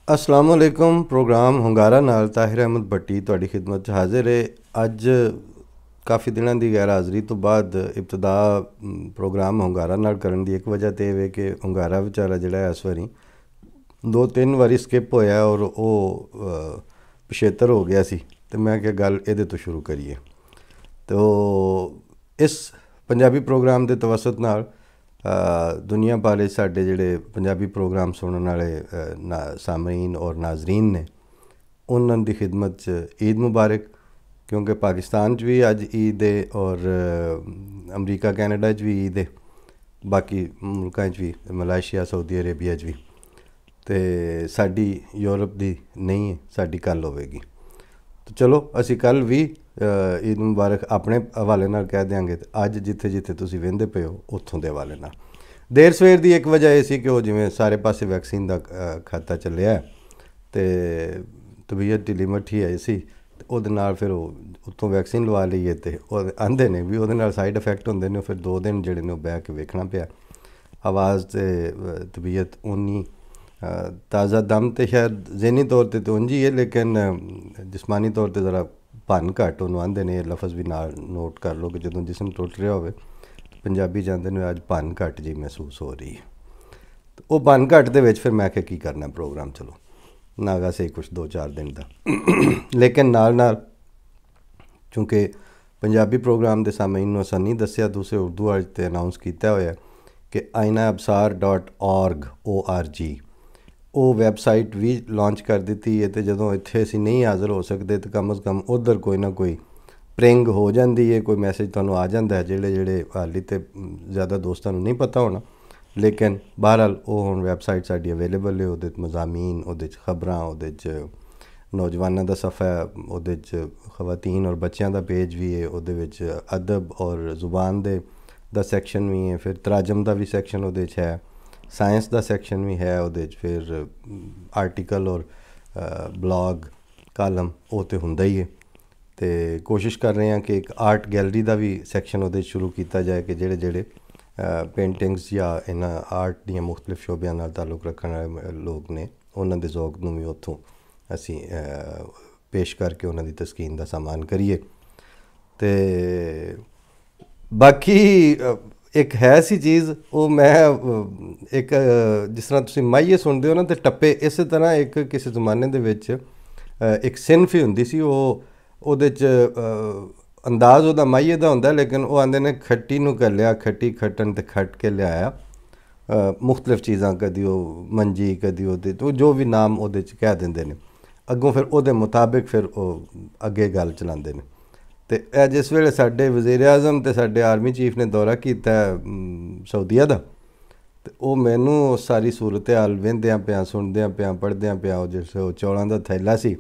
अस्सलाम वालेकुम। प्रोग्राम ਹੁੰਗਾਰਾ ਨਾਲ ਤਾਹਿਰ ਅਹਿਮਦ ਭੱਟੀ ਤੁਹਾਡੀ ਖਿਦਮਤ 'ਚ ਹਾਜ਼ਰ ਹੈ। ਅੱਜ ਕਾਫੀ ਦਿਨਾਂ ਦੀ ਗੈਰ ਹਾਜ਼ਰੀ ਤੋਂ ਬਾਅਦ ਇਬਤਦਾ ਪ੍ਰੋਗਰਾਮ ਹੁੰਗਾਰਾ ਨਾਲ ਕਰਨ ਦੀ ਇੱਕ ਵਜ੍ਹਾ ਤੇ ਇਹ ਵੇ ਕਿ ਹੁੰਗਾਰਾ ਵਿਚਾਰਾ ਜਿਹੜਾ ਇਸ ਵਾਰੀ 2-3 ਵਾਰੀ ਸਕਿਪ ਹੋਇਆ ਔਰ ਉਹ ਪਿਛੇਤਰ ਹੋ ਗਿਆ ਸੀ ਤੇ ਮੈਂ ਕਿਹਾ ਗੱਲ ਇਹਦੇ ਤੋਂ ਸ਼ੁਰੂ ਕਰੀਏ। ਤੋ ਇਸ ਪੰਜਾਬੀ ਪ੍ਰੋਗਰਾਮ ਦੇ ਤਵਸਤ ਨਾਲ दुनिया भर साढ़े जोड़े पंजाबी प्रोग्राम सुनने वाले सामीन और नाजरीन ने उन्होंने खिदमत ईद मुबारक, क्योंकि पाकिस्तान भी अज ईद है और अमरीका कैनेडा भी ईद है, बाकी मुल्कों भी मलेशिया सऊदी अरेबिया भी, तो साड़ी यूरोप की नहीं है, साड़ी कल होगी। तो चलो असी कल भी ईद मुबारक अपने हवाले नाल कह देंगे। अज जिथे जिथे तुसीं वेंदे पे हो उत्थों के हवाले नाल देर सवेर की एक वजह यह सी कि जिवें सारे पासे वैक्सीन का खाता चलिया तो तबीयत ढिली मट्ठी आई सी, उहदे नाल फिर उत्थों वैक्सीन लवा लीए तो आंदे ने भी उहदे नाल साइड इफेक्ट होंदे ने। फिर 2 दिन जिहड़े ने बह के वेखना पिया। आवाज़ ते तबीयत उन्नी ताज़ा दम तो शायद जहनी तौर पर तो उंज ही है, लेकिन जिसमानी तौर पर ज़रा भन घट उन्होंने आंदे ने लफज भी नाल नोट कर लो कि जो जिसम टुट रहा हो पंजाबी जाते हैं अज भन घट जी महसूस हो रही है। तो वह भन घट के फिर मैं की करना प्रोग्राम, चलो नागा से कुछ 2-4 दिन का लेकिन नाल नाल चूँकि पंजाबी प्रोग्राम के सामीन असां नहीं दसिया, दूसरे उर्दू वाले ते अनाउंस किया होया कि ainabsar.org वो वैबसाइट भी लॉन्च कर दी है। तो जो इत्थे असीं नहीं हाज़र हो सकते तो कम अज़ कम उधर कोई ना कोई प्रिंग हो जाती है, कोई मैसेज तुहानूं आ जाता है जेड़े जेड़े हाली तो ज़्यादा दोस्तों नहीं पता होना, लेकिन बहरहाल वो हुण वैबसाइट साडी अवेलेबल है। उहदे मज़ामीन, उहदे खबरां, उहदे नौजवानों का सफ़ा है, उहदे खवातीन और बच्चों का पेज भी है, उहदे अदब और जुबान दे दा सैक्शन भी है, फिर तराजम का भी सैक्शन उहदे है, साइंस का सैक्शन भी है, उहदे फिर आर्टिकल और ब्लॉग कालम वो तो हुंदा ही है। तो कोशिश कर रहे हैं कि एक आर्ट गैलरी का भी सैक्शन उहदे शुरू किया जाए कि जेड़े जेड़े पेंटिंग्स या इन आर्ट दी मुख्तलिफ शोबियां नाल ताल्लुक रखने वाले लोग ने उन्होंने दे ज़ौक नूं भी उत्थों असी पेश करके उन्होंने तस्कीन का सामान करिए। तो बाकी एक है सी चीज़ वो मैं एक जिस तरह तुसीं माहिए सुनते हो ना तो टप्पे इस तरह एक किसी जमाने दे विच एक सिनफ ही हुंदी सी, ਉਹਦੇ 'ਚ अंदाज़ ਉਹਦਾ ਮਾਹੀਏ ਦਾ ਹੁੰਦਾ, लेकिन वो आंदे ने खट्टी ਨੂੰ घल्लिया खट्टी खट्टन ते खट के लियाया मुख्तलिफ चीज़ां, कदी वो मंजी कदी ਉਹਦੇ तो जो भी नाम ਉਹਦੇ 'ਚ कह देंदे ने, अगों फिर ਉਹਦੇ मुताबिक फिर अगे गल चलाते हैं। तो जिस वेले साडे वज़ीर आज़म ते साडे आर्मी चीफ ने दौरा किया सऊदीया का, तो वो मैनू सारी सूरत हाल वेंदियां पिया सुनदियां पिया पढ़दियां पिया जिस चौलों का थैला सी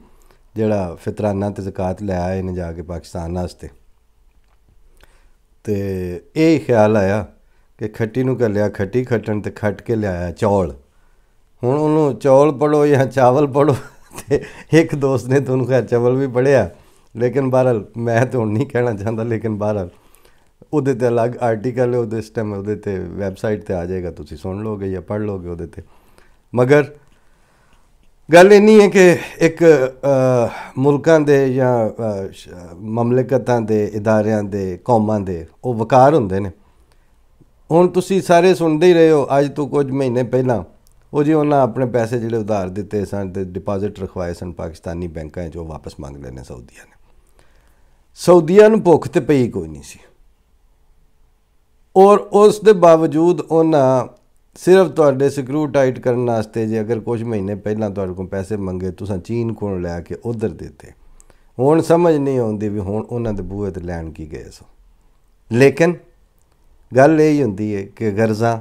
जिहड़ा फितराना ते ज़कात लै आए ने जाके पाकिस्तान वास्ते, तो यही ख्याल आया कि खट्टी नूं घल्लिया खट्टी खट्टन ते खट के लियाया चौल। हुण उन्होंने चौल पढ़ो या चावल पढ़ो तो एक दोस्त ने तो खैर चावल भी पढ़िया, लेकिन बहरहाल मैं तो नहीं कहना चाहता, लेकिन बहरहाल उहदे ते अलग आर्टिकल है, उहदे इस टाइम उहदे ते वैबसाइट ते आ जाएगा, तुसीं सुन लोगे या पढ़ लोगे उहदे ते। मगर गल इन्नी है कि एक मुल्कां दे या ममलिकतां दे इदारियां दे कौमां दे वो वकार हुंदे ने। हुण तुसीं सारे सुनते ही रहे हो, अज तो कुछ महीने पहला वो जी उन्हें अपने पैसे जिहड़े उधार दिते सन ते डिपॉजिट रखवाए सन पाकिस्तानी बैंकां 'च, वापस मंग लेने सऊदीया ने। सऊदीया नूं भुख ते पई कोई नहीं सी, और उस दे बावजूद उन्हें सिर्फ तुहाडे स्क्रू टाइट करने वास्ते जे अगर कुछ महीने पहला तुहाडे कोल पैसे मंगे तुसां चीन कोल लैके उधर देते। हुण समझ नहीं आउंदी भी हुण उन्हां दे बूहे ते लैण की गए सो, लेकिन गल यही हुंदी है कि गर्ज़ां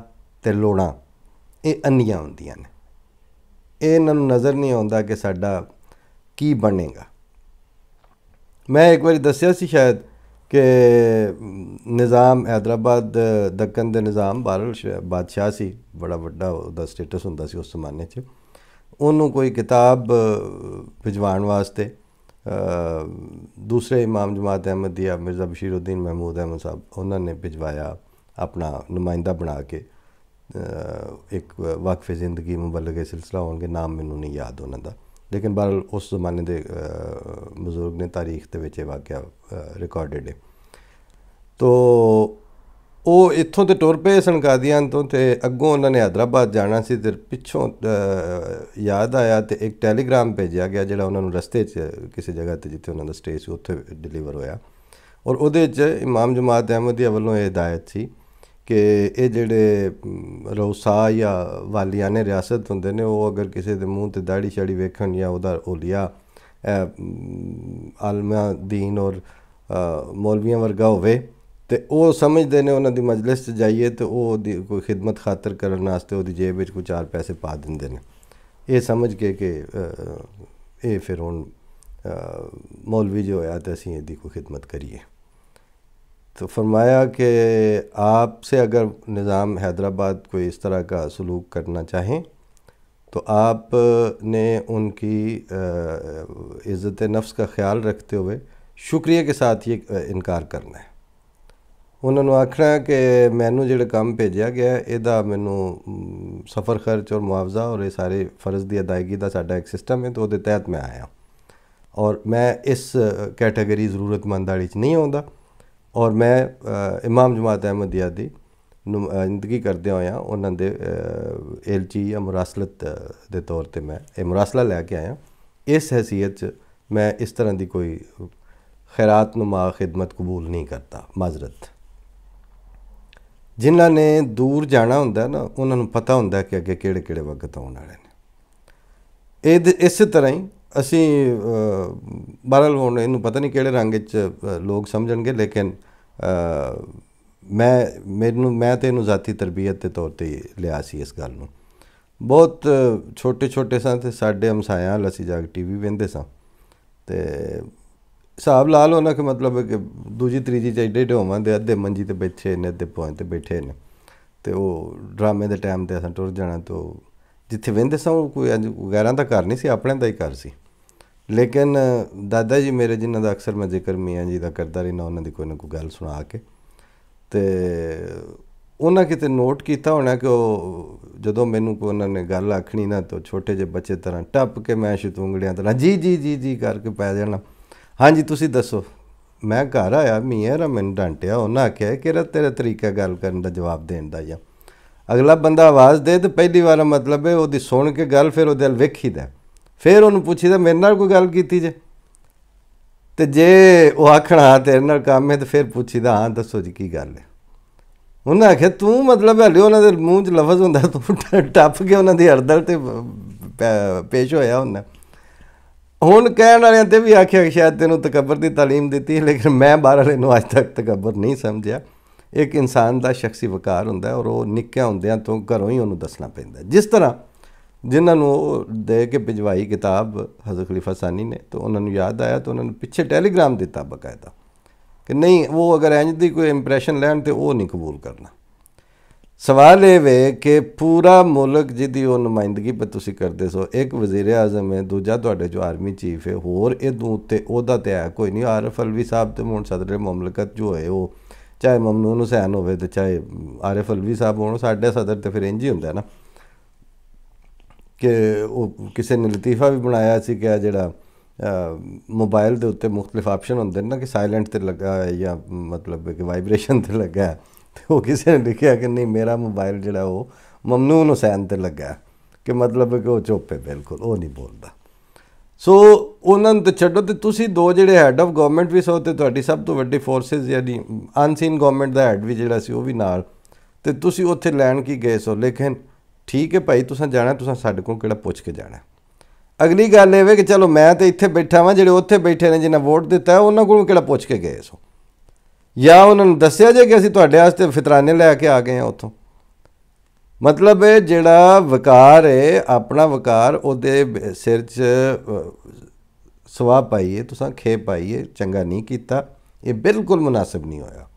ते लोड़ां ये अन्नियां हुंदियां ने, इन्हां नूं नज़र नहीं आउंदा कि साडा की बनेगा। मैं एक बार दस्सिया सी शायद कि निज़ाम हैदराबाद दक्कन दे निज़ाम बहरहाल बादशाह सी, बड़ा वड्डा उहदा स्टेटस हुंदा सी उस जमाने 'च, उन्होंने कोई किताब भिजवाण वास्ते दूसरे इमाम जमात अहमदिया मिर्ज़ा बशीरुद्दीन महमूद अहमद साहब उन्होंने भिजवाया अपना नुमाइंदा बना के, एक वाकफ़े ज़िंदगी मुबल्लिग़ सिलसिला होंगे, नाम मैनू नहीं याद उन्होंने, लेकिन बहरहाल उस ज़माने के बजुर्ग ने तारीख के विच वाक़या रिकॉर्डेड है। तो वो इत्थों तो टुर पे सन कादियान तो अगों उन्होंने हैदराबाद जाना सी, ते पिछों याद आया तो एक टैलीग्राम भेजा गया जो उन्होंने रस्ते किसी जगह पर जिथे उन्होंने स्टे से उत्थे डिलीवर होया, और उहदे च इमाम जमात अहमदिया वालों ये हिदायत सी कि ये जेडे रऊसा या वालियाने रियासत होंदे ने, वो अगर किसी के मूँह ते दाड़ी शाड़ी वेखन या उदा ओलिया आलमा दीन और मौलवियां वर्गा होवे तो वो समझते हैं उन्होंने मजलिस जाइए तो वो कोई खिदमत खातर करने वास्ते वो जेब में कोई 4 पैसे पा देंगे ने, ये समझ के कि ये फिर हुण मौलवी जो होया तो असीं इहदी कोई खिदमत करिए। तो फरमाया कि आपसे अगर निज़ाम हैदराबाद कोई इस तरह का सलूक करना चाहें तो आपने उनकी इज़्ज़त नफ्स का ख्याल रखते हुए शुक्रिया के साथ ये इनकार करना है। उन्होंने आखना है कि मैनू जो काम भेजा गया इहदा मैनू सफ़र खर्च और मुआवजा और ये सारे फ़र्ज़ की अदायगी का साडा एक सिस्टम है, तो वो तहत मैं आया और मैं इस कैटेगरी ज़रूरतमंद वाली च नहीं आउंदा, और मैं इमाम जमात अहमदिया की नुमाइंदगी करदे होया उन्हां दे एलची या मुरासलत के तौर पर मैं ये मुरासला लैके आया। इस हैसीयत च मैं इस तरह की कोई खैरात नुमा खिदमत कबूल नहीं करता। माजरत जिन्हां ने दूर जाना हुंदा ना, उन्होंने पता हुंदा कि अगे किहड़े किहड़े वक्त आउण वाले ने। इस तरह ही असी बहरहाल हुण इनू पता नहीं किहड़े रंग च लोग समझणगे, लेकिन मैं तो इनू ज़ाती तरबीयत के तौर पर लिया सी इस गल नूं। बहुत छोटे छोटे सां ते साडे हमसायां अल असीं जाके टीवी वेंदे सां ते हिसाब ला लो ना कि मतलब कि दूजी त्रीजी च एडे एडे होवां दे अद्धे मंजी ते बैठे ने, अद्धे पोएं ते बैठे ने, ते वो ड्रामे के टाइम ते असां टुर जाना। तो जिथे वेंदे सां कोई अज गैरां दा घर नहीं सी, अपने दा ही घर सी। लेकिन दादा जी मेरे जिन्हां दा अक्सर मैं जिक्र मियाँ जी का करता रहिना, उन्हां दी कोई ना कोई गल सुना के, ते उन्हें किते नोट किया होना कि जदों मैनू कोई उन्होंने गल आखनी ना तो छोटे जे बच्चे तरह टप के मैं शतूंगड़ियां तरह जी जी जी जी करके पै जाना। हाँ जी तुसी दसो। मैं घर आया मियाँ रा मैनू डांटिया, उन्हें आख्या कि तेरा तरीका गल करने का जवाब देने का, या अगला बंदा आवाज़ दे तो पहली बार मतलब है वो सुन के गल फिर वो वेखीदा, फिर उन्होंने पूछीदा मेरे नाल कोई गल कीती जे, तो जे वो आखना हाँ तेरे नाल काम है तो फिर पूछीदा हाँ दसो जी की गल है। उन्हें आख्या तू मतलब हले उन्होंने मूँह च लफज होंदा तू टप के उन्होंने हरदल ते पेश होया उन्हें। हुण कहण वालियां ते भी आख्या कि शायद तेनों तकबर की तालीम दी, लेकिन मैं बाहर वाले नूं अज तक तकबर नहीं समझिया। एक इंसान का शख्सी वकार हुंदा और वो निक्कियां हुंदियां तो घरों ही उन्होंने दसना पैंदा। जिस तरह जिन्होंने दे के भिजवाई किताब हज़रत खलीफा सानी ने, तो उन्होंने याद आया तो उन्होंने पिछे टैलीग्राम दिता बकायदा कि नहीं वो अगर इंज दी कोई इंप्रैशन लैन तो वो नहीं कबूल करना। सवाल ये वे कि पूरा मुल्क जिदी वो नुमाइंदगी पर तुसी करते सो, एक वज़ीर आज़म है, दूजा तुहाडे जो आर्मी चीफ है, होर इदों उत्ते ओहदा ते है कोई नहीं। आरिफ अलवी साहब तो हुण सदर मुमलकत जो है वो चाहे ममनून हुसैन होवे तो चाहे आरिफ अलवी साहब होण, साडे सदर तो फिर इंज ही हुंदा ना कि वो किसी ने लतीफ़ा भी बनाया सी कि जिहड़ा मोबाइल के उत्ते मुख्तलिफ ऑप्शन होंदे ना कि साइलेंट ते लगा है या मतलब कि वाइब्रेशन ते लगा है, तो वो किसी ने लिखा कि नहीं मेरा मोबाइल जो वो ममनून हुसैन ते लगा है, कि मतलब कि वो चुप है बिल्कुल, वो नहीं बोलता। सो उन्होंने तो छड्डो, तो तुसी दो जिहड़े हैड ऑफ गवर्नमेंट भी सो, तो तुहाडी सब तो वड्डी फोर्सिस यानी अनसीन गवर्नमेंट का हैड भी जिहड़ा सी वो भी नाल, तो तुसी उत्थे लैन की गए सो। लेकिन ठीक है भाई तुसां जाना, तुसां साडे कोल किहड़ा पुछ के जाना। अगली गल ये कि चलो मैं तो इत्थे बैठा वां, जिहड़े उत्थे बैठे ने जिन्हें वोट दिता है उन्होंने कोल किहड़ा पुछ के गए सो, या उन्होंने दस्सिया जे कि असीं तुहाडे वास्ते फितराने लैके आ गए हैं उत्थों। मतलब है जिहड़ा वकार है अपना वकार उहदे सिर च सवाह पाइए, तुसां खे पाइए, चंगा नहीं कीता, ये बिल्कुल मुनासिब नहीं होया।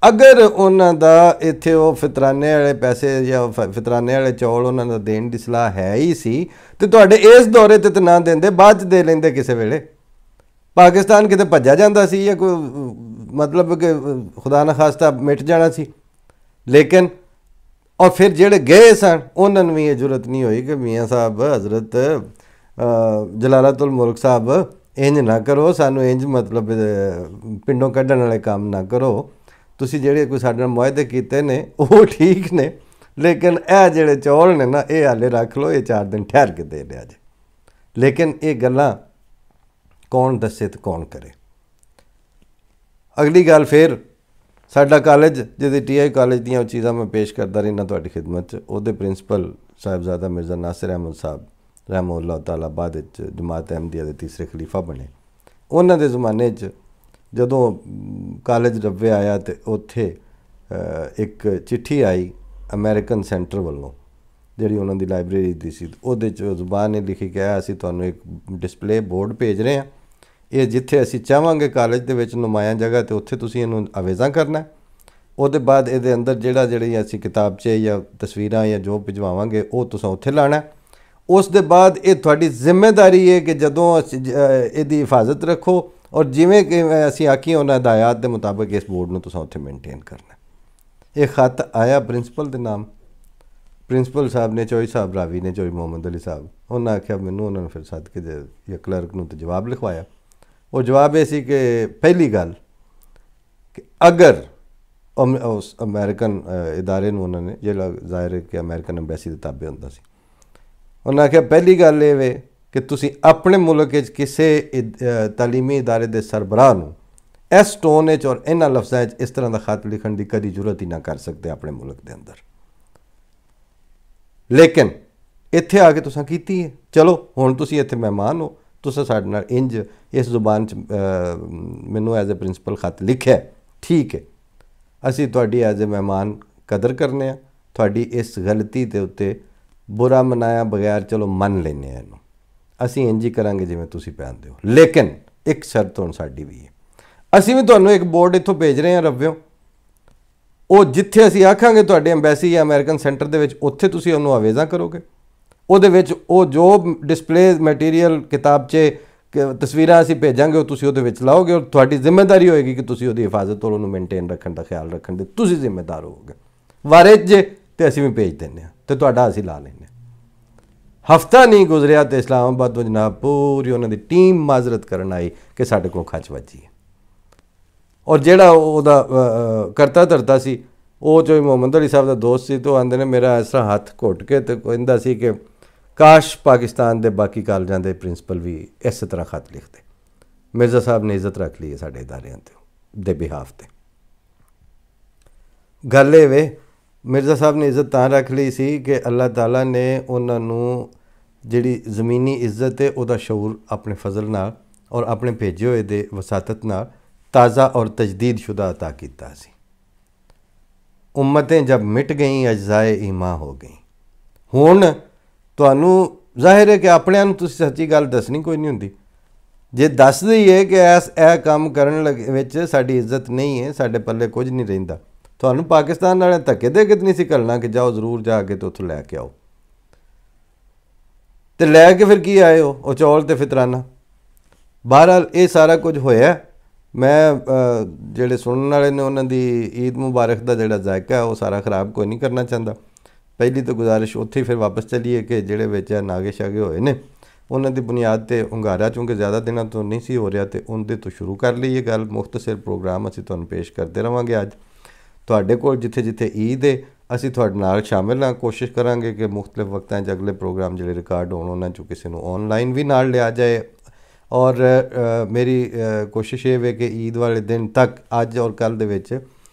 अगर उन्हां दा इत्थे वो फितराने वाले पैसे या फितराने वाले चौल उन्हां दा देण दी सलाह है ही सी, तो तुहाडे इस दौरे ते ना देंदे, बाद च दे लेंदे किसी वेले। पाकिस्तान किते भज्जा जांदा सी या कोई मतलब कि खुदा न खास्ता मिट जाना सी। लेकिन और फिर ਜਿਹੜੇ ਗਏ ਸਨ ਉਹਨਾਂ ਨੂੰ ਵੀ ਇਹ ਜ਼ਰੂਰਤ ਨਹੀਂ ਹੋਈ ਕਿ ਮੀਆਂ ਸਾਹਿਬ ਹਜ਼ਰਤ ਜਲਾਲਤੁਲ ਮੁਲਕ ਸਾਹਿਬ ਇੰਜ ਨਾ ਕਰੋ, ਸਾਨੂੰ ਇੰਜ ਮਤਲਬ ਪਿੰਡੋਂ ਕੱਢਣ ਵਾਲੇ ਕੰਮ ਨਾ ਕਰੋ, ਤੁਸੀਂ ਜਿਹੜੇ ਕੋਈ ਸਾਡੇ ਨਾਲ ਮੁਆਹਦੇ ਕੀਤੇ ਨੇ ਉਹ ਠੀਕ ਨੇ, ਲੇਕਿਨ ਇਹ ਜਿਹੜੇ ਚੌਲ ਨੇ ਨਾ ਇਹ ਹਾਲੇ ਰੱਖ ਲਓ, ਇਹ 4 ਦਿਨ ਠਹਿਰ ਕੇ ਦੇ ਲਿਆ ਜੇ। ਲੇਕਿਨ ਇਹ ਗੱਲਾਂ ਕੌਣ ਦੱਸੇ ਤੇ ਕੌਣ ਕਰੇ। ਅਗਲੀ ਗੱਲ ਫਿਰ ਸਾਡਾ ਕਾਲਜ ਜਿਹਦੇ TI ਕਾਲਜ ਦੀਆਂ ਚੀਜ਼ਾਂ ਮੈਂ ਪੇਸ਼ ਕਰਦਾ ਰਹਿਣਾ ਤੁਹਾਡੀ ਖਿਦਮਤ 'ਚ, ਉਹਦੇ ਪ੍ਰਿੰਸੀਪਲ ਸਾਹਿਬਜ਼ਾਦਾ ਮਿਰਜ਼ਾ ਨਾਸਿਰ ਅਹਿਮਦ ਸਾਹਿਬ ਰਹਿਮਹੁੱਲਾਹ ਤਾਲਾ ਬਾਅਦ ਵਿੱਚ ਜਮਾਤ ਅਹਿਮਦੀਆ ਦੇ ਤੀਸਰੇ ਖਲੀਫਾ ਬਣੇ। ਉਹਨਾਂ ਦੇ ਜ਼ਮਾਨੇ 'ਚ ਜਦੋਂ ਕਾਲਜ ਰੱਵੇ ਆਇਆ ਤਾਂ ਉੱਥੇ ਇੱਕ ਚਿੱਠੀ ਆਈ ਅਮਰੀਕਨ ਸੈਂਟਰ ਵੱਲੋਂ, ਜਿਹੜੀ ਉਹਨਾਂ ਦੀ ਲਾਇਬ੍ਰੇਰੀ ਦੀ ਸੀ। ਉਹਦੇ 'ਚ ਜ਼ੁਬਾਨ ਨੇ ਲਿਖੀ ਕਿਹਾ ਅਸੀਂ ਤੁਹਾਨੂੰ ਇੱਕ ਡਿਸਪਲੇ ਬੋਰਡ ਭੇਜ ਰਹੇ ਹਾਂ, ਇਹ ਜਿੱਥੇ ਅਸੀਂ ਚਾਹਾਂਗੇ ਕਾਲਜ ਦੇ ਵਿੱਚ ਨੁਮਾਇਆਂ ਜਗ੍ਹਾ 'ਤੇ ਉੱਥੇ ਤੁਸੀਂ ਇਹਨੂੰ ਆਵੇਜ਼ਾਂ ਕਰਨਾ। ਉਹਦੇ ਬਾਅਦ ਇਹਦੇ ਅੰਦਰ ਜਿਹੜੀਆਂ ਅਸੀਂ ਕਿਤਾਬਚੇ ਜਾਂ ਤਸਵੀਰਾਂ ਜਾਂ ਜੋ ਭਿਜਵਾਵਾਂਗੇ ਉਹ ਤੁਸੀਂ ਉੱਥੇ ਲਾਣਾ। ਉਸ ਦੇ ਬਾਅਦ ਇਹ ਤੁਹਾਡੀ ਜ਼ਿੰਮੇਵਾਰੀ ਹੈ ਕਿ ਜਦੋਂ ਅਸੀਂ ਇਹਦੀ ਹਿਫਾਜ਼ਤ ਰੱਖੋ ਔਰ ਜਿਵੇਂ ਕਿ ਅਸੀਂ ਆਖੀ ਉਹਨਾਂ ਹਦਾਇਤ ਦੇ ਮੁਤਾਬਕ ਇਸ ਬੋਰਡ ਨੂੰ ਤੁਸੀਂ ਉੱਥੇ ਮੇਨਟੇਨ ਕਰਨਾ। ਇਹ ਖਤ ਆਇਆ ਪ੍ਰਿੰਸੀਪਲ ਦੇ ਨਾਮ। ਪ੍ਰਿੰਸੀਪਲ ਸਾਹਿਬ ਨੇ ਚੋਈ ਸਾਹਿਬ ਰਾਵੀ ਨੇ ਚੋਈ ਮੁਹੰਮਦ ਅਲੀ ਸਾਹਿਬ, ਉਹਨਾਂ ਆਖਿਆ ਮੈਨੂੰ, ਉਹਨਾਂ ਨੂੰ ਫਿਰ ਸੱਦ ਕੇ ਜਾਂ ਕਲਰਕ ਨੂੰ ਤੇ ਜਵਾਬ ਲਿਖਵਾਇਆ। ਉਹ ਜਵਾਬ ਇਹ ਸੀ ਕਿ ਪਹਿਲੀ ਗੱਲ ਕਿ ਅਗਰ ਉਸ ਅਮਰੀਕਨ ਇਦਾਰੇ ਨੂੰ ਉਹਨਾਂ ਨੇ, ਜਿਹੜਾ ਜ਼ਾਹਿਰ ਹੈ ਕਿ ਅਮਰੀਕਨ ਐਮਬੈਸੀ ਦੇ ਤਾਬੇ ਹੁੰਦਾ ਸੀ, ਉਹਨਾਂ ਆਖਿਆ ਪਹਿਲੀ ਗੱਲ ਇਹ ਵੇ ਕਿ ਤੁਸੀਂ ਆਪਣੇ ਮੁਲਕ ਵਿੱਚ ਕਿਸੇ ਤਾਲੀਮੀ ਇਦਾਰੇ ਦੇ ਸਰਬਰਾਹ ਨੂੰ ਇਸ ਟੋਨ 'ਚ ਔਰ ਇਹਨਾਂ ਲਫ਼ਜ਼ਾਂ 'ਚ ਇਸ ਤਰ੍ਹਾਂ ਦਾ ਖਤ ਲਿਖਣ ਦੀ ਕਦੀ ਜ਼ਰੂਰਤ ਹੀ ਨਾ ਕਰ ਸਕਦੇ ਆਪਣੇ ਮੁਲਕ ਦੇ ਅੰਦਰ। ਲੇਕਿਨ ਇੱਥੇ ਆ ਕੇ ਤੁਸੀਂ ਕੀਤੀ ਹੈ, ਚਲੋ ਹੁਣ ਤੁਸੀਂ ਇੱਥੇ ਮਹਿਮਾਨ ਹੋ, ਤੁਸੀਂ ਸਾਡੇ ਨਾਲ ਇੰਜ ਇਸ ਜ਼ੁਬਾਨ 'ਚ ਮੈਨੂੰ ਐਜ਼ ਏ ਪ੍ਰਿੰਸੀਪਲ ਖਤ ਲਿਖਿਆ, ਠੀਕ ਹੈ, ਅਸੀਂ ਤੁਹਾਡੀ ਐਜ਼ ਏ ਮਹਿਮਾਨ ਕਦਰ ਕਰਨੇ ਆ, ਤੁਹਾਡੀ ਇਸ ਗਲਤੀ ਦੇ ਉੱਤੇ ਬੁਰਾ ਮਨਾਇਆ ਬਗੈਰ ਚਲੋ ਮੰਨ ਲੈਂਦੇ ਹਾਂ, ਇਹਨੂੰ ਅਸੀਂ ਇੰਜ ਹੀ ਕਰਾਂਗੇ ਜਿਵੇਂ ਤੁਸੀਂ ਪਹਿਨਦੇ ਹੋ। ਲੇਕਿਨ ਇੱਕ ਸ਼ਰਤ ਹੁਣ ਸਾਡੀ ਵੀ ਹੈ, ਅਸੀਂ ਵੀ ਤੁਹਾਨੂੰ ਇੱਕ ਬੋਰਡ ਇੱਥੋਂ ਭੇਜ ਰਹੇ ਹਾਂ ਰਵਿਓ, ਉਹ ਜਿੱਥੇ ਅਸੀਂ ਆਖਾਂਗੇ ਤੁਹਾਡੇ ਐਮਬੈਸੀ ਜਾਂ ਅਮਰੀਕਨ ਸੈਂਟਰ ਦੇ ਵਿੱਚ ਉੱਥੇ ਤੁਸੀਂ ਉਹਨੂੰ ਆਵੇਜ਼ਾਂ ਕਰੋਗੇ। ਉਹਦੇ ਵਿੱਚ ਉਹ ਜੋ ਡਿਸਪਲੇ ਮਟੀਰੀਅਲ ਕਿਤਾਬਚੇ ਤਸਵੀਰਾਂ ਅਸੀਂ ਭੇਜਾਂਗੇ ਉਹ ਤੁਸੀਂ ਉਹਦੇ ਵਿੱਚ ਲਾਓਗੇ ਔਰ ਤੁਹਾਡੀ ਜ਼ਿੰਮੇਵਾਰੀ ਹੋਏਗੀ ਕਿ ਤੁਸੀਂ ਉਹਦੀ ਹਿਫਾਜ਼ਤ ਔਰ ਉਹਨੂੰ ਮੇਨਟੇਨ ਰੱਖਣ ਦਾ ਖਿਆਲ ਰੱਖਣ ਦੇ ਤੁਸੀਂ ਜ਼ਿੰਮੇਦਾਰ ਹੋਵੋਗੇ। ਵਾਰਿਸ ਜੇ ਤੇ ਅਸੀਂ ਵੀ ਭੇਜ ਦਿੰਦੇ ਹਾਂ ਤੇ ਤੁਹਾਡਾ ਅਸੀਂ ਲਾ ਲੈਂਦੇ ਹਾਂ। ਹਫ਼ਤਾ ਨਹੀਂ ਗੁਜ਼ਰਿਆ ਤੇ ਇਸਲਾਮਾਬਾਦ ਤੋਂ ਜਨਾਬ ਪੂਰੀ ਉਹਨਾਂ ਦੀ ਟੀਮ ਮਾਜ਼ਰਤ ਕਰਨ ਆਈ ਕਿ ਸਾਡੇ ਕੋਲ ਖੱਚ ਵੱਜੀ ਹੈ। ਔਰ ਜਿਹੜਾ ਉਹਦਾ ਕਰਤਾ ਧਰਤਾ ਸੀ ਉਹ ਜੋ ਮੁਹੰਮਦ ਅਲੀ ਸਾਹਿਬ ਦਾ ਦੋਸਤ ਸੀ, ਤੋਂ ਆਂਦੇ ਨੇ ਮੇਰਾ ਇਸ ਤਰ੍ਹਾਂ ਹੱਥ ਘੁੱਟ ਕੇ ਤੇ ਕਹਿੰਦਾ ਸੀ ਕਿ ਕਾਸ਼ ਪਾਕਿਸਤਾਨ ਦੇ ਬਾਕੀ ਕਾਲਜਾਂ ਦੇ ਪ੍ਰਿੰਸੀਪਲ ਵੀ ਇਸੇ ਤਰ੍ਹਾਂ ਖਤ ਲਿਖਦੇ। ਮਿਰਜ਼ਾ ਸਾਹਿਬ ਨੇ ਇੱਜ਼ਤ ਰੱਖ ਲਈ ਹੈ ਸਾਡੇ ਇਦਾਰਿਆਂ ਦੇ ਬਿਹਾਫ 'ਤੇ। ਗੱਲ ਇਹ ਵੇ ਮਿਰਜ਼ਾ ਸਾਹਿਬ ਨੇ ਇੱਜ਼ਤ ਤਾਂ ਰੱਖ ਲਈ ਸੀ ਕਿ ਅੱਲਾਹ ਤਾਲਾ ਨੇ ਉਹਨਾਂ ਨੂੰ ਜਿਹੜੀ ਜ਼ਮੀਨੀ ਇੱਜ਼ਤ ਹੈ ਉਹਦਾ ਸ਼ਊਰ ਆਪਣੇ ਫਜ਼ਲ ਨਾਲ ਔਰ ਆਪਣੇ ਭੇਜੇ ਹੋਏ ਦੇ ਵਸਾਤਤ ਨਾਲ ਤਾਜ਼ਾ ਔਰ ਤਜਦੀਦ ਸ਼ੁਦਾ ਅਤਾ ਕੀਤਾ ਸੀ। ਉਮਤਾਂ ਜਬ ਮਿਟ ਗਈ ਅਜਜ਼ਾਏ ਈਮਾਂ ਹੋ ਗਈ। ਹੁਣ ਤੁਹਾਨੂੰ ਜ਼ਾਹਿਰ ਹੈ ਕਿ ਆਪਣਿਆਂ ਨੂੰ ਤੁਸੀਂ ਸੱਚੀ ਗੱਲ ਦੱਸਣੀ ਕੋਈ ਨਹੀਂ ਹੁੰਦੀ। ਜੇ ਦੱਸਦੇ ਹੀ ਹੈ ਕਿ ਇਹ ਕੰਮ ਕਰਨ ਵਿੱਚ ਸਾਡੀ ਇੱਜ਼ਤ ਨਹੀਂ ਹੈ, ਸਾਡੇ ਪੱਲੇ ਕੁਝ ਨਹੀਂ ਰਹਿੰਦਾ, ਤੁਹਾਨੂੰ ਪਾਕਿਸਤਾਨ ਵਾਲੇ ਧੱਕੇ ਦੇ ਕੇ ਨਹੀਂ ਸੀ ਕਰਨਾ ਕਿ ਜਾਓ ਜ਼ਰੂਰ ਜਾ ਕੇ ਤੇ ਉੱਥੋਂ ਲੈ ਕੇ ਆਓ। ਤੇ ਲੈ ਕੇ ਫਿਰ ਕੀ ਆਏ ਹੋ? ਉਹ ਚੌਲ ਤੇ ਫਿਤਰਾਨਾ। ਬਹਰਹਾਲ ਇਹ ਸਾਰਾ ਕੁਝ ਹੋਇਆ। ਮੈਂ ਜਿਹੜੇ ਸੁਣਨ ਵਾਲੇ ਨੇ ਉਹਨਾਂ ਦੀ ਈਦ ਮੁਬਾਰਕ ਦਾ ਜਿਹੜਾ ਜ਼ਾਇਕਾ ਹੈ ਉਹ ਸਾਰਾ ਖ਼ਰਾਬ ਕੋਈ ਨਹੀਂ ਕਰਨਾ ਚਾਹੁੰਦਾ। ਪਹਿਲੀ ਤਾਂ ਗੁਜ਼ਾਰਿਸ਼ ਉੱਥੇ ਹੀ ਫਿਰ ਵਾਪਸ ਚੱਲੀਏ ਕਿ ਜਿਹੜੇ ਵਿੱਚ ਨਾਗੇ ਸ਼ਾਗੇ ਹੋਏ ਨੇ ਉਹਨਾਂ ਦੀ ਬੁਨਿਆਦ 'ਤੇ ਹੁੰਗਾਰਾ ਚੂੰਕਿ ਜ਼ਿਆਦਾ ਦਿਨਾਂ ਤੋਂ ਨਹੀਂ ਸੀ ਹੋ ਰਿਹਾ ਤੇ ਉਹਦੇ ਤੋਂ ਸ਼ੁਰੂ ਕਰ ਲਈਏ ਗੱਲ। ਮੁਖਤਸਰ ਪ੍ਰੋਗਰਾਮ ਅਸੀਂ ਤੁਹਾਨੂੰ ਪੇਸ਼ ਕਰਦੇ ਰਹਾਂਗੇ। ਅੱਜ ਤੁਹਾਡੇ ਕੋਲ ਜਿੱਥੇ ਜਿੱਥੇ ਈਦ ਹੈ ਅਸੀਂ ਤੁਹਾਡੇ ਨਾਲ ਸ਼ਾਮਿਲ ਹਾਂ। ਕੋਸ਼ਿਸ਼ ਕਰਾਂਗੇ ਕਿ ਮੁਖਤਲਿਫ ਵਕਤਾਂ 'ਚ ਅਗਲੇ ਪ੍ਰੋਗਰਾਮ ਜਿਹੜੇ ਰਿਕਾਰਡ ਹੋਣ ਉਹਨਾਂ 'ਚੋਂ ਕਿਸੇ ਨੂੰ ਔਨਲਾਈਨ ਵੀ ਨਾਲ ਲਿਆ ਜਾਏ। ਔਰ ਮੇਰੀ ਕੋਸ਼ਿਸ਼ ਇਹ ਵੇ ਕਿ ਈਦ ਵਾਲੇ ਦਿਨ ਤੱਕ ਅੱਜ ਔਰ ਕੱਲ੍ਹ ਦੇ ਵਿੱਚ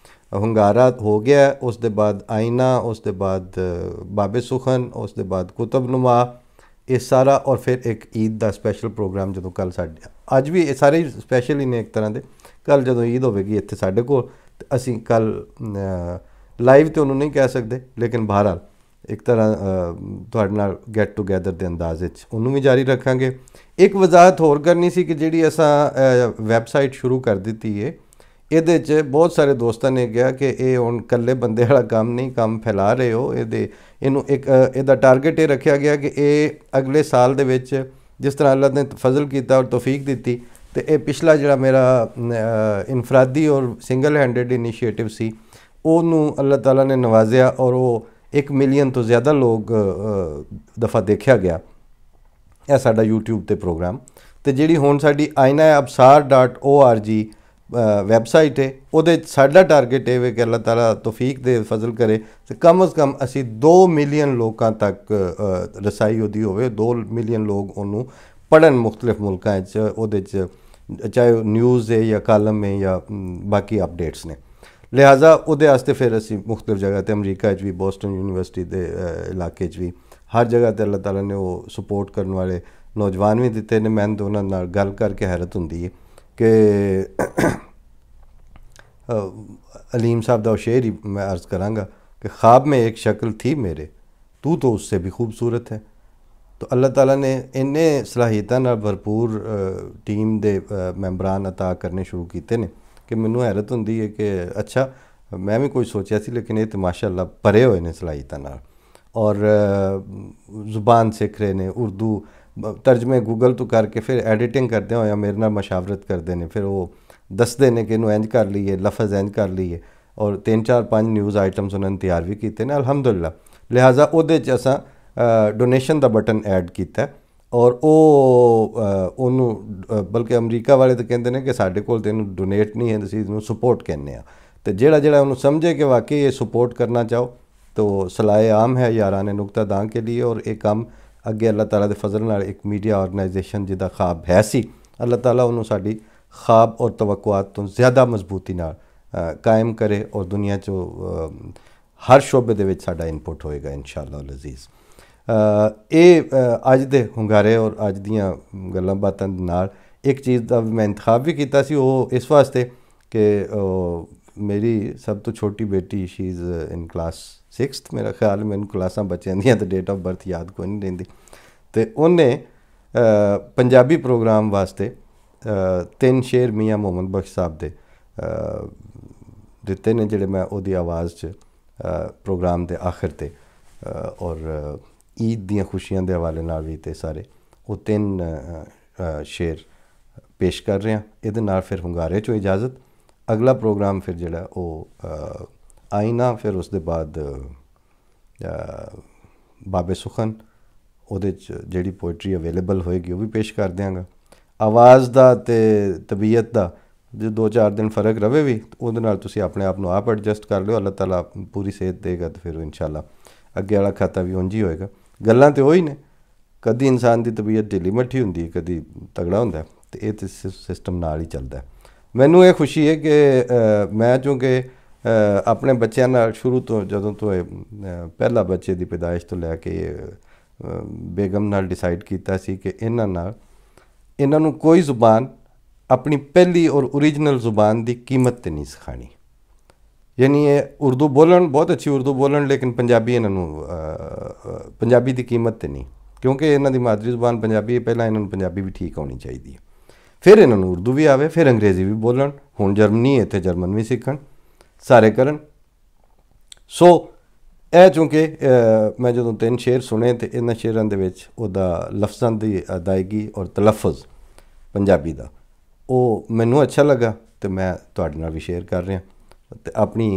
ਹੁੰਗਾਰਾ ਹੋ ਗਿਆ, ਉਸ ਦੇ ਬਾਅਦ ਆਇਨਾ, ਉਸ ਦੇ ਬਾਅਦ ਬਾਬੇ ਸੁਖਨ, ਉਸ ਦੇ ਬਾਅਦ ਕੁਤਬਨੁਮਾ, ਇਹ ਸਾਰਾ ਔਰ ਫਿਰ ਇੱਕ ਈਦ ਦਾ ਸਪੈਸ਼ਲ ਪ੍ਰੋਗਰਾਮ ਜਦੋਂ ਕੱਲ੍ਹ ਸਾਡੇ ਅੱਜ ਵੀ ਇਹ ਸਾਰੇ ਸਪੈਸ਼ਲ ਹੀ ਨੇ ਇੱਕ ਤਰ੍ਹਾਂ ਦੇ। ਕੱਲ੍ਹ ਜਦੋਂ ਈਦ ਹੋਵੇਗੀ ਇੱਥੇ ਸਾਡੇ ਕੋਲ ਤੇ ਅਸੀਂ ਕੱਲ੍ਹ ਲਾਈਵ ਤੇ ਉਹਨੂੰ ਨਹੀਂ ਕਹਿ ਸਕਦੇ, ਲੇਕਿਨ ਬਹਰਹਾਲ ਇੱਕ ਤਰ੍ਹਾਂ ਤੁਹਾਡੇ ਨਾਲ ਗੈਟ ਟੂਗੈਦਰ ਦੇ ਅੰਦਾਜ਼ ਵਿੱਚ ਉਹਨੂੰ ਵੀ ਜਾਰੀ ਰੱਖਾਂਗੇ। ਇੱਕ ਵਜ਼ਾਹਤ ਹੋਰ ਕਰਨੀ ਸੀ ਕਿ ਜਿਹੜੀ ਅਸਾਂ ਵੈਬਸਾਈਟ ਸ਼ੁਰੂ ਕਰ ਦਿੱਤੀ ਹੈ, ਇਹਦੇ 'ਚ ਬਹੁਤ ਸਾਰੇ ਦੋਸਤਾਂ ਨੇ ਕਿਹਾ ਕਿ ਇਹ ਹੁਣ ਇਕੱਲੇ ਬੰਦੇ ਵਾਲਾ ਕੰਮ ਨਹੀਂ, ਕੰਮ ਫੈਲਾ ਰਹੇ ਹੋ। ਇਹਨੂੰ ਇੱਕ ਇਹਦਾ ਟਾਰਗੇਟ ਇਹ ਰੱਖਿਆ ਗਿਆ ਕਿ ਇਹ ਅਗਲੇ ਸਾਲ ਦੇ ਵਿੱਚ ਜਿਸ ਤਰ੍ਹਾਂ ਅੱਲਾਹ ਨੇ ਫਜ਼ਲ ਕੀਤਾ ਔਰ ਤੌਫੀਕ ਦਿੱਤੀ ਤੇ ਇਹ ਪਿਛਲਾ ਜਿਹੜਾ ਮੇਰਾ ਇਨਫਰਾਦੀ ਔਰ ਸਿੰਗਲ ਹੈਂਡਡ ਇਨੀਸ਼ੀਏਟਿਵ ਸੀ ਉਹਨੂੰ ਅੱਲਾਹ ਤਾਲਾ ਨੇ ਨਵਾਜ਼ਿਆ ਔਰ ਉਹ 1 ਮਿਲੀਅਨ ਤੋਂ ਜ਼ਿਆਦਾ ਲੋਕ ਦਫਾ ਦੇਖਿਆ ਗਿਆ ਇਹ ਸਾਡਾ YouTube ਤੇ ਪ੍ਰੋਗਰਾਮ। ਤੇ ਜਿਹੜੀ ਹੁਣ ਸਾਡੀ ainabsar.org ਵੈਬਸਾਈਟ ਹੈ ਉਹਦੇ ਸਾਡਾ ਟਾਰਗੇਟ ਇਹ ਵੇ ਕਿ ਅੱਲਾਹ ਤਾਲਾ ਤੌਫੀਕ ਦੇ ਫਜ਼ਲ ਕਰੇ ਤੇ ਕਮ ਅਜ਼ ਕਮ ਅਸੀਂ 2 ਮਿਲੀਅਨ ਲੋਕਾਂ ਤੱਕ ਰਸਾਈ ਉਹਦੀ ਹੋਵੇ, 2 ਮਿਲੀਅਨ ਲੋਕ ਉਹਨੂੰ ਪੜ੍ਹਨ ਮੁਖਤਲਿਫ ਮੁਲਕਾਂ 'ਚ, ਉਹਦੇ 'ਚ ਚਾਹੇ ਨਿਊਜ਼ ਹੈ ਜਾਂ ਕਾਲਮ ਹੈ ਜਾਂ ਬਾਕੀ ਅਪਡੇਟਸ ਨੇ। ਲਿਹਾਜ਼ਾ ਉਹਦੇ ਵਾਸਤੇ ਫਿਰ ਅਸੀਂ ਮੁਖਤਲਿਫ ਜਗ੍ਹਾ 'ਤੇ ਅਮਰੀਕਾ 'ਚ ਵੀ, ਬੋਸਟਨ ਯੂਨੀਵਰਸਿਟੀ ਦੇ ਇਲਾਕੇ 'ਚ ਵੀ, ਹਰ ਜਗ੍ਹਾ 'ਤੇ ਅੱਲਾਹ ਤਾਲਾ ਨੇ ਉਹ ਸਪੋਰਟ ਕਰਨ ਵਾਲੇ ਨੌਜਵਾਨ ਵੀ ਦਿੱਤੇ ਨੇ। ਮੈਨੂੰ ਤਾਂ ਉਹਨਾਂ ਨਾਲ ਗੱਲ ਕਰਕੇ ਹੈਰਤ ਹੁੰਦੀ ਹੈ ਕਿ अलीम साहब का शेर ही मैं अर्ज़ कराँगा कि ख्वाब में एक शक्ल थी मेरे, तू तो उससे भी खूबसूरत है। तो अल्लाह ताला ने इन्ने सलाहियतां नाल भरपूर टीम दे मैंबरान अता करने शुरू किए ने कि मैनू हैरत होंदी है कि अच्छा मैं भी कोई सोचा सी लेकिन ये तो माशाअल्लाह परे हुए ने सलाहियतां नाल। और ज़ुबान सीख रहे ने, उर्दू तर्जमे गूगल तो करके फिर एडिटिंग करते होया मेरे नाल मशावरत करते हैं, फिर वो दसते ने कि इनू इंज कर लीए, लफज इंज कर लीए, और 3-4-5 न्यूज़ आइटम्स उन्होंने तैयार भी किए ने अलहमदुलिल्लाह। लिहाजा उहदे च असां डोनेशन का बटन ऐड किया और ਉਹਨੂੰ बल्कि अमरीका वाले तो कहते हैं कि साढ़े कोल तो इन्हू डोनेट नहीं है, असीं इन्हू सपोर्ट कहने आ। तो ਜਿਹੜਾ उन्होंने समझे कि वाकई ये सपोर्ट करना चाहो तो सलाए आम है यारान नुक्ता दां के लिए। और एक काम अगे अल्लाह ताला दे फजल नाल एक मीडिया ऑर्गेनाइजेशन जिहदा ख्वाब है सी, अल्लाह ताला उन्होंने साडी ख्वाब और तवक्कुआत तो ज़्यादा मजबूती नाल कायम करे और दुनिया चो हर शोबे दे विच साडा इनपुट होएगा इंशाअल्लाह अज़ीज़। ये अज दे हुंगारे और अज दियां गल्लां बातां नाल एक चीज़ का मैं इंतखाब भी किया सी, वो इस वास्ते कि मेरी सब तो छोटी बेटी she is in class 6th मेरा ख्याल, मैनू क्लासां बच्चों दियां तो डेट ऑफ बर्थ याद कोई नहीं रहिंदी। तो उन्हें पंजाबी प्रोग्राम वास्ते 3 शेर मियाँ मोहम्मद बख्श साहब दे दिते ने जिहड़े मैं उहदी आवाज़ च प्रोग्राम दे आखिर ते और ईद दियां खुशियां दे हवाले नाल भी ते सारे वो 3 शेर पेश कर रहे हैं। इहदे नाल फिर हुंगारे चो इजाज़त। अगला प्रोग्राम फिर जिहड़ा वो आईना, फिर उसदे बाद बाबे सुखन, उहदे च जिहड़ी पोइट्री अवेलेबल होएगी वो भी पेश कर देंगा। आवाज़ का तो तबीयत का जो 2-4 दिन फ़र्क रहे भी उहदे नाल तुसीं अपने आप नूं आप एडजस्ट कर लियो, अल्लाह ताला पूरी सेहत देगा तो फिर इंशाअल्लाह अगे वाला खाता भी उंज ही होएगा। गल्लां तो वही ने, कदी इंसान की तबीयत ढिली मट्ठी हुंदी है, कदी तगड़ा हुंदा है, तो ये तो सिस्टम नाल ही चलता है। मैनू ये खुशी है कि मैं चूँकि अपने बच्चों नाल शुरू तो जदों तो पहला बच्चे की पैदाइश तो लैके बेगम नाल डिसाइड किया सी कि इन्हां नूं कोई ज़ुबान अपनी पहली और ओरिजिनल ज़ुबान की कीमत ते नहीं सिखानी। यानी ये उर्दू बोलन, बहुत अच्छी उर्दू बोलन, लेकिन पंजाबी इन्हां नूं पंजाबी की कीमत ते नहीं, क्योंकि इन्हां दी मादरी ज़ुबान पंजाबी है, पहला इन्हां नूं पंजाबी भी ठीक होनी चाहिए, फिर इन्हां नूं उर्दू भी आवे, फिर अंग्रेज़ी भी बोलन। हुण जर्मनी है इत्थे जर्मन भी सीखण, सारे करन। सो ਇਹ चूँकि मैं जो 3 शेर सुने तो इन्होंने शेरों के लफ्ज़ों की अदायगी और तलफ़ुज़ पंजाबी का वो मैनू अच्छा लगा तो मैं तुहाडे नाल भी शेयर कर रहा। तो अपनी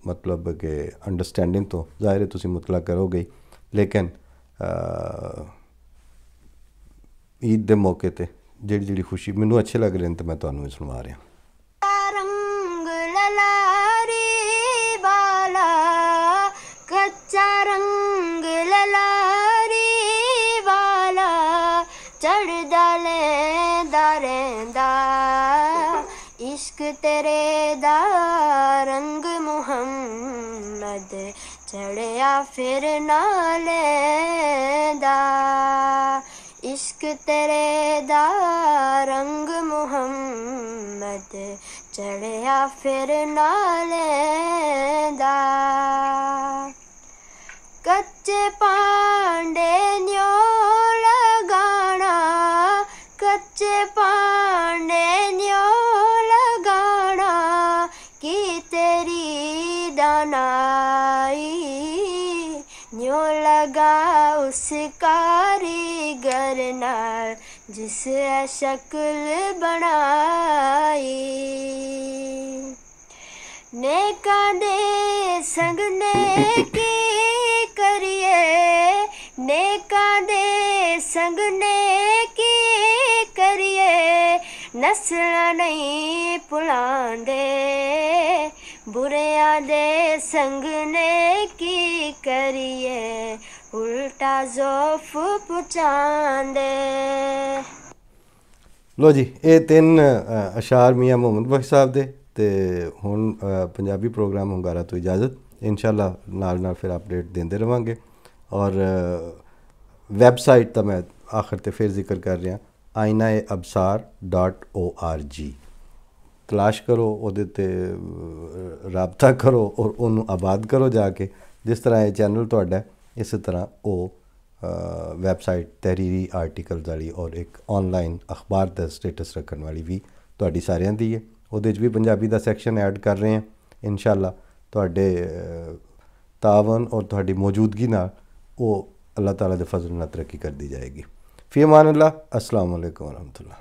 मतलब कि अंडरस्टैंडिंग तो ज़ाहिर है तुसीं मुतला करोगे, लेकिन ईद के मौके पर जी खुशी मैनू अच्छे लग रहे हैं तो मैं तुहानूं सुणवा रहा। कच्चा रंग ललारी वाला चढ़ डाले दारेंदा इश्क तेरे दा रंग मुहम्मद चढ़िया फिर नाले दा इश्क तेरे दा रंग मुहम्मद चढ़िया फिर नाले दा कच्चे पांडे न्यो लगाना कच्चे पांडे न्यो लगाना की तेरी दानाई न्यो लगा उस कारीगर नाल जिस शक्ल बनाई नेकां दे संग नेकी करिए, नेकां दे संग नेकी करिए, नस्लां नहीं भुलांदे, बुरियां दे संग नेकी करिए, उल्टा ज़ौफ पुचांदे। ਲੋ ਜੀ, ਇਹ ਤਿੰਨ ਅਸ਼ਾਰ ਮੀਆਂ ਮੁਹੰਮਦ ਬਖਸ਼ ਸਾਹਿਬ ਦੇ। ਤੇ ਹੁਣ ਪੰਜਾਬੀ ਪ੍ਰੋਗਰਾਮ ਹੁੰਗਾਰਾ ਤੋਂ ਇਜਾਜ਼ਤ। ਇਨਸ਼ਾਅੱਲਾ ਨਾਲ ਫਿਰ ਅਪਡੇਟ ਦਿੰਦੇ ਰਵਾਂਗੇ। ਔਰ ਵੈਬਸਾਈਟ ਤਾਂ ਮੈਂ ਆਖਰ ਤੇ ਫਿਰ ਜ਼ਿਕਰ ਕਰ ਰਿਹਾ, ainaeabsar.org। ਤਲਾਸ਼ ਕਰੋ, ਉਹਦੇ 'ਤੇ ਰਾਬਤਾ ਕਰੋ ਔਰ ਉਹਨੂੰ ਆਬਾਦ ਕਰੋ ਜਾ ਕੇ। ਜਿਸ ਤਰ੍ਹਾਂ ਇਹ ਚੈਨਲ ਤੁਹਾਡਾ, ਇਸੇ ਤਰ੍ਹਾਂ ਉਹ ਵੈਬਸਾਈਟ ਤਹਿਰੀਰੀ ਆਰਟੀਕਲਸ ਵਾਲੀ ਔਰ ਇੱਕ ਔਨਲਾਈਨ ਅਖਬਾਰ ਦਾ ਸਟੇਟਸ ਰੱਖਣ ਵਾਲੀ ਵੀ ਤੁਹਾਡੀ ਸਾਰਿਆਂ ਦੀ ਹੈ। ਉਹਦੇ 'ਚ ਵੀ ਪੰਜਾਬੀ ਦਾ ਸੈਕਸ਼ਨ ਐਡ ਕਰ ਰਹੇ ਹਾਂ। ਇਨਸ਼ਾਅੱਲਾ ਤੁਹਾਡੇ ਤਾਵਨ ਔਰ ਤੁਹਾਡੀ ਮੌਜੂਦਗੀ ਨਾਲ ਉਹ ਅੱਲਾਹ ਤਾਲਾ ਦੇ ਫਜ਼ਲ ਨਾਲ ਤਰੱਕੀ ਕਰਦੀ ਜਾਏਗੀ। ਫੀ ਅਮਾਨ ਅੱਲਾਹ। अस्सलाम वालेकुम वरहमतुल्लाह।